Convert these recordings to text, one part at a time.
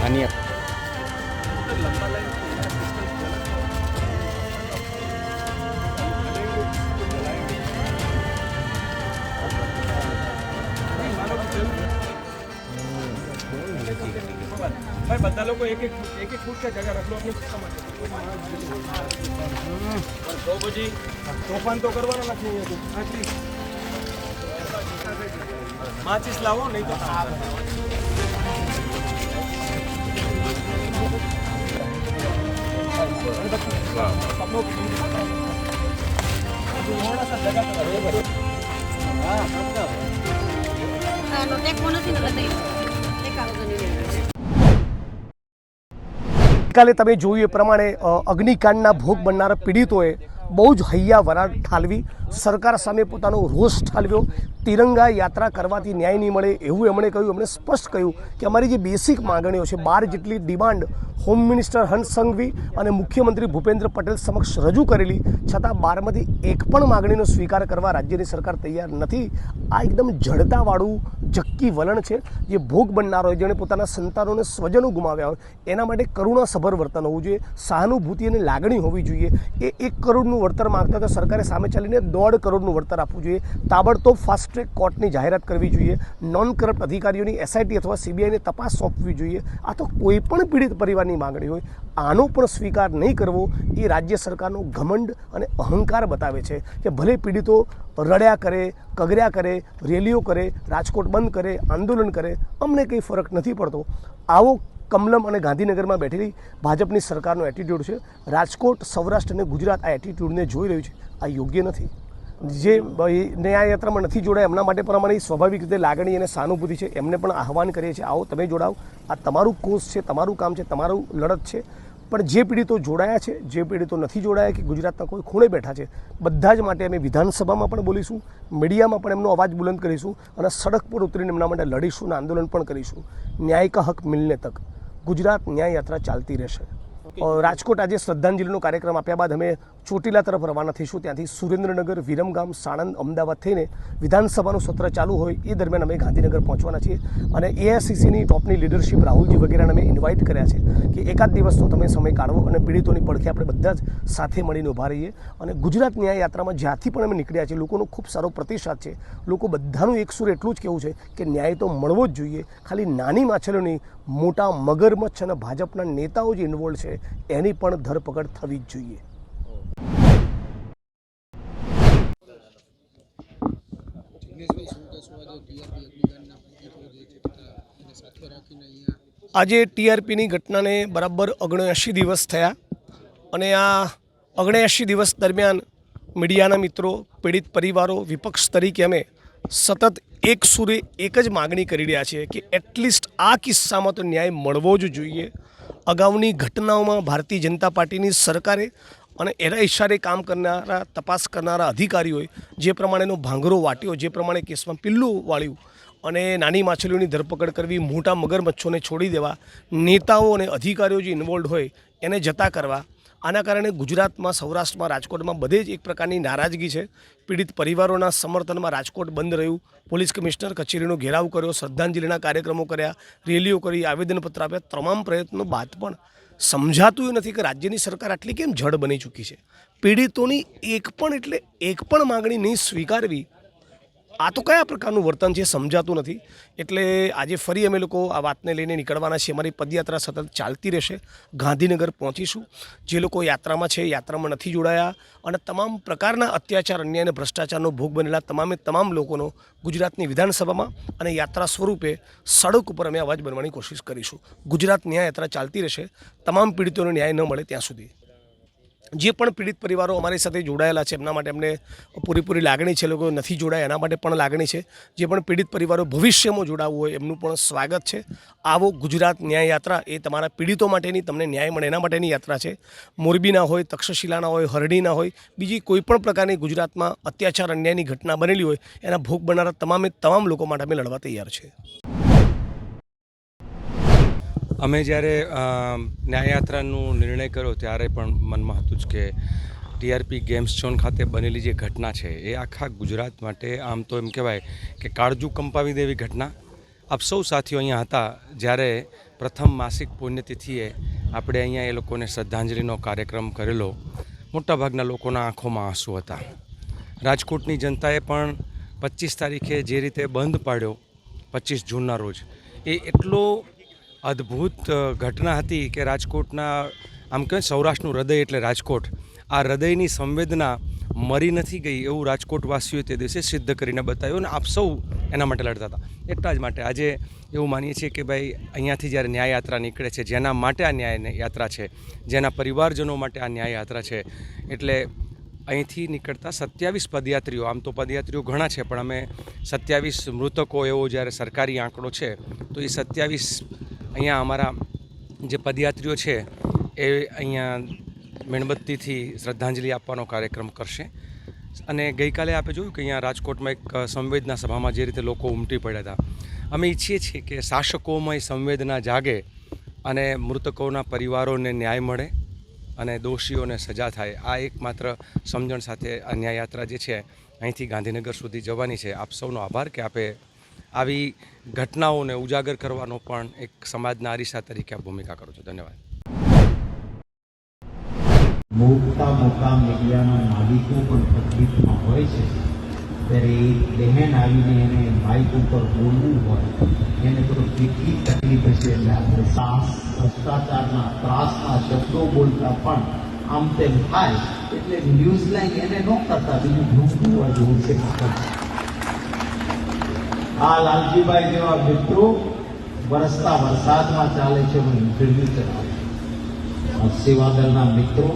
આની भाई बता लो को एक फुट का जगह रख लो अपने तो बजी तोफान तो करवाना नहीं है माचिस लाओ नहीं तो કાલે તમે જોયું એ પ્રમાણે અગ્નિકાંડના ભોગ બનનારા પીડિતોએ બહુ જ હૈયા વરાળ ઠાલવી સરકાર સામે પોતાનો રોષ ઠાલવ્યો. તિરંગા યાત્રા કરવાથી ન્યાય નહીં મળે એવું એમણે કહ્યું. એમણે સ્પષ્ટ કહ્યું કે અમારી જે બેસિક માગણીઓ છે 12 જેટલી ડિમાન્ડ હોમ મિનિસ્ટર હંસ સંઘવી અને મુખ્યમંત્રી ભૂપેન્દ્ર પટેલ સમક્ષ રજૂ કરેલી છતાં 12માંથી એક પણ માગણીનો સ્વીકાર કરવા રાજ્યની સરકાર તૈયાર નથી. આ એકદમ જડતાવાળું જક્કી વલણ છે. જે ભોગ બનનાર હોય, જેણે પોતાના સંતાનોને સ્વજનો ગુમાવ્યા હોય, એના માટે કરુણાસભર વર્તન હોવું જોઈએ, સહાનુભૂતિ અને લાગણી હોવી જોઈએ. એ 1 કરોડનું વળતર માંગતા તો સરકારે સામે ચાલીને 1.5 કરોડનું વળતર આપવું જોઈએ. તાબડતોબ ફાસ્ટ ટ્રેક કોર્ટની જાહેરાત કરવી જોઈએ. નોન કરપ્ટ અધિકારીઓની એસઆઈટી અથવા સીબીઆઈને તપાસ સોંપવી જોઈએ. આ તો કોઈ પણ પીડિત પરિવારની માંગણી હોય, આનો પણ સ્વીકાર નહીં કરવો એ રાજ્ય સરકારનો ઘમંડ અને અહંકાર બતાવે છે. કે ભલે પીડિતો રડ્યા કરે, કગર્યા કરે, રેલીઓ કરે, રાજકોટ બંધ કરે, આંદોલન કરે, અમને કંઈ ફરક નથી પડતો. આવો કમલમ અને ગાંધીનગરમાં બેઠેલી ભાજપની સરકારનો એટીટ્યૂડ છે. રાજકોટ, સૌરાષ્ટ્ર અને ગુજરાત આ એટીટ્યૂડને જોઈ રહ્યું છે. આ યોગ્ય નથી. જે ન્યાયયાત્રામાં નથી જોડાય એમના માટે પણ અમારી સ્વાભાવિક રીતે લાગણી અને સહાનુભૂતિ છે. એમને પણ આહવાન કરીએ છીએ, આવો તમે જોડાઓ. આ તમારું કોર્સ છે, તમારું કામ છે, તમારું લડત છે. પણ જે પીડિતો જોડાયા છે, જે પીડિતો નથી જોડાયા કે ગુજરાતના કોઈ ખૂણે બેઠા છે, બધા જ માટે અમે વિધાનસભામાં પણ બોલીશું, મીડિયામાં પણ એમનો અવાજ બુલંદ કરીશું અને સડક પર ઉતરીને એમના માટે લડીશું અને આંદોલન પણ કરીશું. ન્યાય કા હક મિલને તક ગુજરાત ન્યાય યાત્રા ચાલતી રહેશે. રાજકોટ આજે શ્રદ્ધાંજલિનો કાર્યક્રમ આપ્યા બાદ અમે ચોટીલા તરફ રવાના થઈશું. ત્યાંથી સુરેન્દ્રનગર, વિરમગામ, સાણંદ, અમદાવાદ થઈને વિધાનસભાનું સત્ર ચાલુ હોય એ દરમિયાન અમે ગાંધીનગર પહોંચવાના છીએ. અને એઆઈસીસીની ટોપની લીડરશિપ રાહુલજી વગેરેને અમે ઇન્વાઇટ કર્યા છે કે એકાદ દિવસનો તમે સમય કાઢવો અને પીડિતોની પડખે આપણે બધા જ સાથે મળીને ઊભા રહીએ. અને ગુજરાત ન્યાય યાત્રામાં જ્યાંથી પણ અમે નીકળ્યા છીએ, લોકોનો ખૂબ સારો પ્રતિસાદ છે. લોકો બધાનું એક સુર એટલું જ કહેવું છે કે ન્યાય તો મળવો જ જોઈએ. ખાલી નાની માછલીઓની, મોટા મગરમચ્છ અને ભાજપના નેતાઓ જે ઇન્વોલ્વ છે એની પણ ધરપકડ થવી જ જોઈએ. આજે ટીઆરપીની ઘટનાને બરાબર 79 દિવસ થયા અને આ 79 દિવસ દરમિયાન મીડિયાના મિત્રો, પીડિત પરિવારો, વિપક્ષ તરીકે અમે સતત એક સુરે એક જ માગણી કરી રહ્યા છીએ કે એટલીસ્ટ આ કિસ્સામાં તો ન્યાય મળવો જ જોઈએ. અગાઉની ઘટનાઓમાં ભારતીય જનતા પાર્ટીની સરકારે અને એના ઇશારે કામ કરનારા, તપાસ કરનારા અધિકારીઓએ જે પ્રમાણેનો ભાંગરો વાટ્યો, જે પ્રમાણે કેસમાં પિલ્લું વાળ્યું અને નાની માછલીઓની ધરપકડ કરવી, મોટા મગરમચ્છોને છોડી દેવા, નેતાઓ અને અધિકારીઓ જે ઇન્વોલ્વ હોય એને જતા કરવા, આના કારણે ગુજરાતમાં, સૌરાષ્ટ્રમાં, રાજકોટમાં બધે જ એક પ્રકારની નારાજગી છે. પીડિત પરિવારોના સમર્થનમાં રાજકોટ બંધ રહ્યું, પોલીસ કમિશનર કચેરીનો ઘેરાવ કર્યો, શ્રદ્ધાંજલિના કાર્યક્રમો કર્યા, રેલીઓ કરી, આવેદનપત્ર આપ્યા. તમામ પ્રયત્નો બાદ પણ સમજાતું નથી કે રાજ્યની સરકાર આટલી કેમ જડ બની ચૂકી છે. પીડિતોની એક પણ માગણી નહીં સ્વીકારવી, આ તો કયા પ્રકારનું વર્તન છે સમજાતું નથી. એટલે આજે ફરી અમે લોકો આ વાતને લઈને નીકળવાના છીએ. અમારી પદયાત્રા સતત ચાલતી રહેશે. ગાંધીનગર પહોંચીશું. જે લોકો યાત્રામાં છે, યાત્રામાં નથી જોડાયા અને તમામ પ્રકારના અત્યાચાર, અન્યાય અને ભ્રષ્ટાચારનો ભોગ બનેલા તમામ લોકોનો ગુજરાતની વિધાનસભામાં અને યાત્રા સ્વરૂપે સડક ઉપર અમે અવાજ બનવાની કોશિશ કરીશું. ગુજરાત ન્યાય યાત્રા ચાલતી રહેશે તમામ પીડિતોને ન્યાય ન મળે ત્યાં સુધી. જે પણ પીડિત પરિવારો અમારી સાથે જોડાયેલા છે એમના માટે અમને પૂરેપૂરી લાગણી છે. લોકો નથી જોડાયા એના માટે પણ લાગણી છે. જે પણ પીડિત પરિવારો ભવિષ્યમાં જોડાવવું હોય એમનું પણ સ્વાગત છે. આવો ગુજરાત ન્યાય યાત્રા એ તમારા પીડિતો માટેની, તમને ન્યાય મળે એના માટેની યાત્રા છે. મોરબીના હોય, તક્ષશિલાના હોય, હરણીના હોય, બીજી કોઈ પણ પ્રકારની ગુજરાતમાં અત્યાચાર, અન્યાયની ઘટના બનેલી હોય એના ભોગ બનનારા તમામ લોકો માટે અમે લડવા તૈયાર છે. અમે જ્યારે ન્યાયયાત્રાનો નિર્ણય કર્યો ત્યારે પણ મનમાં હતું જ કે ટીઆરપી ગેમ્સ ઝોન ખાતે બનેલી જે ઘટના છે એ આખા ગુજરાત માટે આમ તો એમ કહેવાય કે કાળજું કંપાવી દેવી ઘટના. આપ સૌ સાથીઓ અહીંયા હતા જ્યારે પ્રથમ માસિક પુણ્યતિથિએ આપણે અહીંયા એ લોકોને શ્રદ્ધાંજલિનો કાર્યક્રમ કરેલો. મોટાભાગના લોકોના આંખોમાં આંસુ હતા. રાજકોટની જનતાએ પણ 25 તારીખે જે રીતે બંધ પાડ્યો 25 જૂનના રોજ, એ એટલો અદ્ભુત ઘટના હતી કે રાજકોટના આમ કહેવાય સૌરાષ્ટ્રનું હૃદય એટલે રાજકોટ, આ હૃદયની સંવેદના મરી નથી ગઈ એવું રાજકોટવાસીઓએ તે દિવસે સિદ્ધ કરીને બતાવ્યું અને આપ સૌ એના માટે લડતા હતા. એટલા જ માટે આજે એવું માનીએ છીએ કે ભાઈ અહીંયાથી જ્યારે ન્યાય યાત્રા નીકળે છે, જેના માટે આ ન્યાય યાત્રા છે, જેના પરિવારજનો માટે આ ન્યાય યાત્રા છે, એટલે અહીંથી નીકળતા 27 પદયાત્રીઓ, આમ તો પદયાત્રીઓ ઘણા છે પણ અમે 27 મૃતકો એવો જ્યારે સરકારી આંકડો છે તો એ 27 અહીંયા અમારા જે પદયાત્રીઓ છે એ અહીંયા મીણબત્તીથી શ્રદ્ધાંજલિ આપવાનો કાર્યક્રમ કરશે. અને ગઈકાલે આપણે જોયું કે અહીંયા રાજકોટમાં એક સંવેદના સભામાં જે રીતે લોકો ઉમટી પડ્યા હતા. અમે ઈચ્છીએ છીએ કે શાસકોમાં સંવેદના જાગે અને મૃતકોના પરિવારોને ન્યાય મળે અને દોષીઓને સજા થાય. આ એકમાત્ર સમજણ સાથે આ ન્યાય યાત્રા જે છે અહીંથી ગાંધીનગર સુધી જવાની છે. આપ સૌનો આભાર કે આપે આવી ઘટનાઓને ઉજાગર કરવાનો પણ એક સમાજના અરીસા તરીકે આ ભૂમિકા કરો છો. ધન્યવાદ. મોટા મીડિયાના માલિકો પણ તકલીફમાં હોય છે ત્યારે એક બહેન આવીને એને માઇક ઉપર બોલવું હોય એને તો કેટલી તકલીફ હશે. એટલે આપણે સાહસ ભ્રષ્ટાચારના ત્રાસના શબ્દો બોલતા પણ આમ તેમ થાય એટલે ન્યૂઝ લાઈન એને ન કરતા બીજું ઢૂંઢવું જેવું છે. આ લાલજીભાઈ જેવા મિત્રો વરસતા વરસાદમાં ચાલે છે હું ઇન્ટરવ્યુ ચલાવું. સેવાદળના મિત્રો,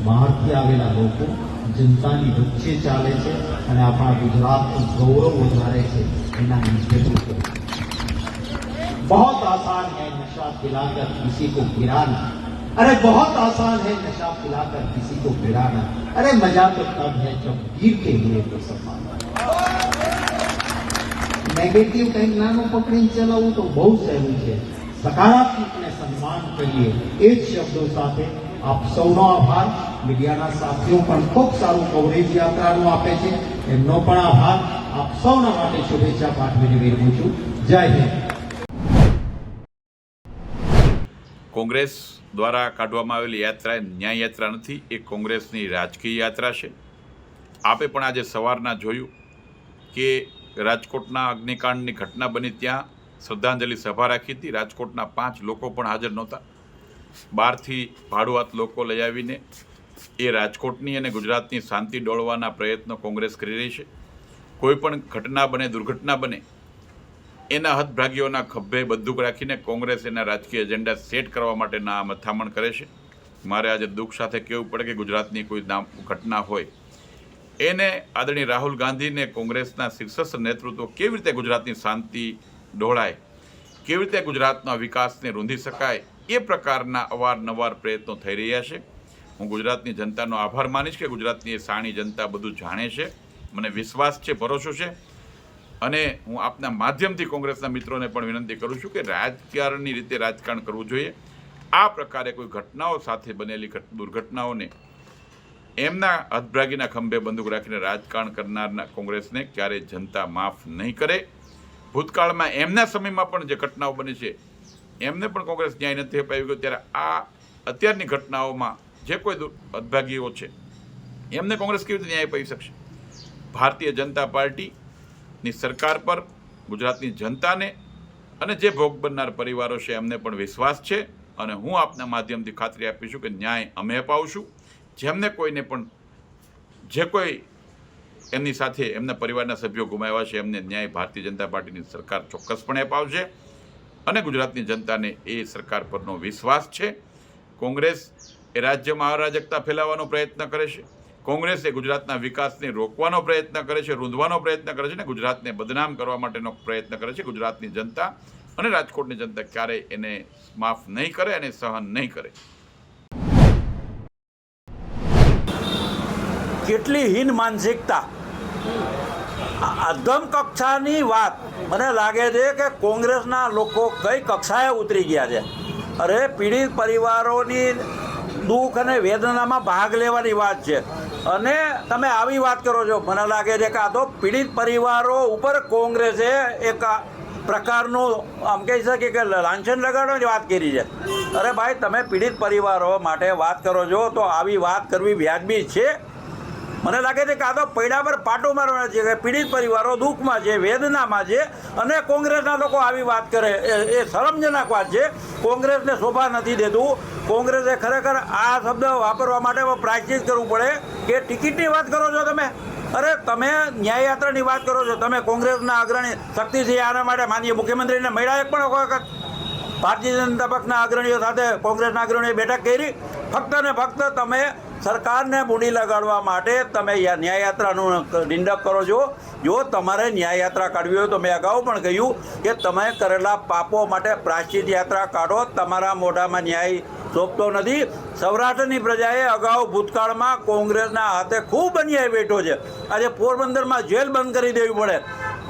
બહારથી આવેલા લોકો જનતાની વચ્ચે ચાલે છે અને આપણા ગુજરાતનું ગૌરવ વધારે છે એના ઇન્ટરવ્યુ કરે. बहुत आसान है नशा खिलाकर किसी को गिराना, अरे बहुत आसान है नशा खिलाकर किसी को गिराना, अरे मजा तो तब है जब गिर के गिरे तो सफाना. નેગેટિવ કંઈક નાનું પકડીને ચલાવવું તો બહુ સહેલું છે. સકારાત્મકને સન્માન કરીએ એ જ શબ્દો સાથે આપ સૌનો આભાર. મીડિયાના સાથીઓ પણ ખૂબ સારું કવરેજ યાત્રાનું આપે છે, એમનો પણ આભાર. આપ સૌના માટે શુભેચ્છા પાઠવીને વિરમું છું. જય હિન્દ. કોંગ્રેસ દ્વારા કાઢવામાં આવેલી યાત્રા એ ન્યાય યાત્રા નથી, એ કોંગ્રેસની રાજકીય યાત્રા છે. આપે પણ આજે સવારના જોયું કે રાજકોટના અગ્નિકાંડની ઘટના બની ત્યાં શ્રદ્ધાંજલિ સભા રાખી હતી. રાજકોટના 5 લોકો પણ હાજર નહોતા. બહારથી ભાડુઆત લોકો લઈ આવીને એ રાજકોટની અને ગુજરાતની શાંતિ ડોળવાના પ્રયત્નો કોંગ્રેસ કરી રહી છે. કોઈ પણ ઘટના બને, દુર્ઘટના બને, એના હતભાગીઓના ખભે બંદૂક રાખીને કોંગ્રેસ એના રાજકીય એજન્ડા સેટ કરવા માટેના મથામણ કરે છે. મારે આજે દુઃખ સાથે કહેવું પડે કે ગુજરાતની કોઈ ઘટના હોય એને આદરણીય રાહુલ ગાંધીને કોંગ્રેસના શીર્ષસ્થ નેતૃત્વ કેવી રીતે ગુજરાતની શાંતિ ડહોળાય, કેવી રીતે ગુજરાતના વિકાસને રૂંધી શકાય, એ પ્રકારના અવારનવાર પ્રયત્નો થઈ રહ્યા છે. હું ગુજરાતની જનતાનો આભાર માનીશ કે ગુજરાતની એ સાણી જનતા બધું જાણે છે. મને વિશ્વાસ છે, ભરોસો છે. અને હું આપના માધ્યમથી કોંગ્રેસના મિત્રોને પણ વિનંતી કરું છું કે રાજકારણની રીતે રાજકારણ કરવું જોઈએ. આ પ્રકારે કોઈ ઘટનાઓ સાથે બનેલી દુર્ઘટનાઓને એમના હતભાગીના ખંભે બંદૂક રાખીને રાજકારણ કરનારના કોંગ્રેસને ક્યારેય જનતા માફ નહીં કરે. ભૂતકાળમાં એમના સમયમાં પણ જે ઘટનાઓ બની છે એમને પણ કોંગ્રેસ ન્યાય નથી અપાવી ગયો, ત્યારે આ અત્યારની ઘટનાઓમાં જે કોઈ હતભાગીઓ છે એમને કોંગ્રેસ કેવી રીતે ન્યાય અપાવી શકશે? ભારતીય જનતા પાર્ટીની સરકાર પર ગુજરાતની જનતાને અને જે ભોગ બનનાર પરિવારો છે એમને પણ વિશ્વાસ છે. અને હું આપના માધ્યમથી ખાતરી આપીશું કે ન્યાય અમે અપાવશું. જેમને કોઈને પણ જે કોઈ એમની સાથે એમના પરિવારના સભ્યો ગુમાવ્યા છે એમને ન્યાય ભારતીય જનતા પાર્ટીની સરકાર ચોક્કસપણે અપાવશે. અને ગુજરાતની જનતાને એ સરકાર પરનો વિશ્વાસ છે. કોંગ્રેસ એ રાજ્યમાં અરાજકતા ફેલાવવાનો પ્રયત્ન કરે છે. કોંગ્રેસ એ ગુજરાતના વિકાસને રોકવાનો પ્રયત્ન કરે છે, રૂંધવાનો પ્રયત્ન કરે છે અને ગુજરાતને બદનામ કરવા માટેનો પ્રયત્ન કરે છે. ગુજરાતની જનતા અને રાજકોટની જનતા ક્યારેય એને માફ નહીં કરે અને સહન નહીં કરે. કેટલી હીન માનસિકતા, અધમ કક્ષાની વાત. મને લાગે છે કે કોંગ્રેસના લોકો કઈ કક્ષાએ ઉતરી ગયા છે. અરે પીડિત પરિવારોની દુઃખ અને વેદનામાં ભાગ લેવાની વાત છે. અને તમે આવી વાત કરો છો. મને લાગે છે કે આ તો પીડિત પરિવારો ઉપર કોંગ્રેસે એક પ્રકારનું આમ કહી શકીએ કે લાંછન લગાડવાની વાત કરી છે. અરે ભાઈ, તમે પીડિત પરિવારો માટે વાત કરો છો તો આવી વાત કરવી વ્યાજબી છે? મને લાગે છે કે આ તો પૈડા પર પાટો મારવાના છે કે પીડિત પરિવારો દુઃખમાં છે, વેદનામાં છે, અને કોંગ્રેસના લોકો આવી વાત કરે એ શરમજનક વાત છે. કોંગ્રેસને શોભા નથી દેતું. કોંગ્રેસે ખરેખર આ શબ્દ વાપરવા માટે પ્રાયશ્ચિત કરવું પડે કે ટિકિટની વાત કરો છો તમે. અરે તમે ન્યાયયાત્રાની વાત કરો છો. તમે કોંગ્રેસના અગ્રણી શક્તિસિંહ આના માટે માનીય મુખ્યમંત્રીને મળ્યા એક પણ વખત? ભારતીય જનતા પક્ષના અગ્રણીઓ સાથે કોંગ્રેસના અગ્રણીઓએ બેઠક કરી? ફક્ત ને ફક્ત તમે સરકારને મૂડી લગાડવા માટે તમે ન્યાયયાત્રાનું નિંદક કરો છો. જો તમારે ન્યાયયાત્રા કાઢવી હોય તો મેં અગાઉ પણ કહ્યું કે તમે કરેલા પાપો માટે પ્રાયશ્ચિત યાત્રા કાઢો. તમારા મોઢામાં ન્યાય શોભતો નથી. સૌરાષ્ટ્રની પ્રજાએ અગાઉ ભૂતકાળમાં કોંગ્રેસના હાથે ખૂબ અન્યાય વેઠો છે. આજે પોરબંદરમાં જેલ બંધ કરી દેવી પડે.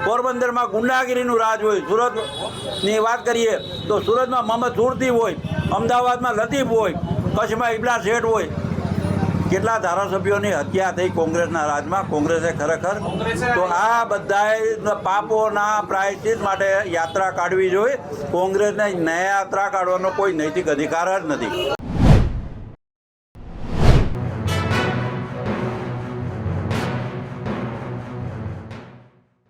પોરબંદરમાં ગુંડાગીરીનું રાજ હોય. સુરતની વાત કરીએ તો સુરતમાં મોહમ્મદ સુરતી હોય, અમદાવાદમાં લતીફ હોય, કચ્છમાં ઇબલા શેઠ હોય. કેટલા ધારાસભ્યોની હત્યા થઈ કોંગ્રેસના રાજમાં. કોંગ્રેસે ખરેખર તો આ બધા પાપોના પ્રાયશ્ચિત માટે યાત્રા કાઢવી જોઈએ. કોંગ્રેસને ન્યાય યાત્રા કાઢવાનો કોઈ નૈતિક અધિકાર જ નથી.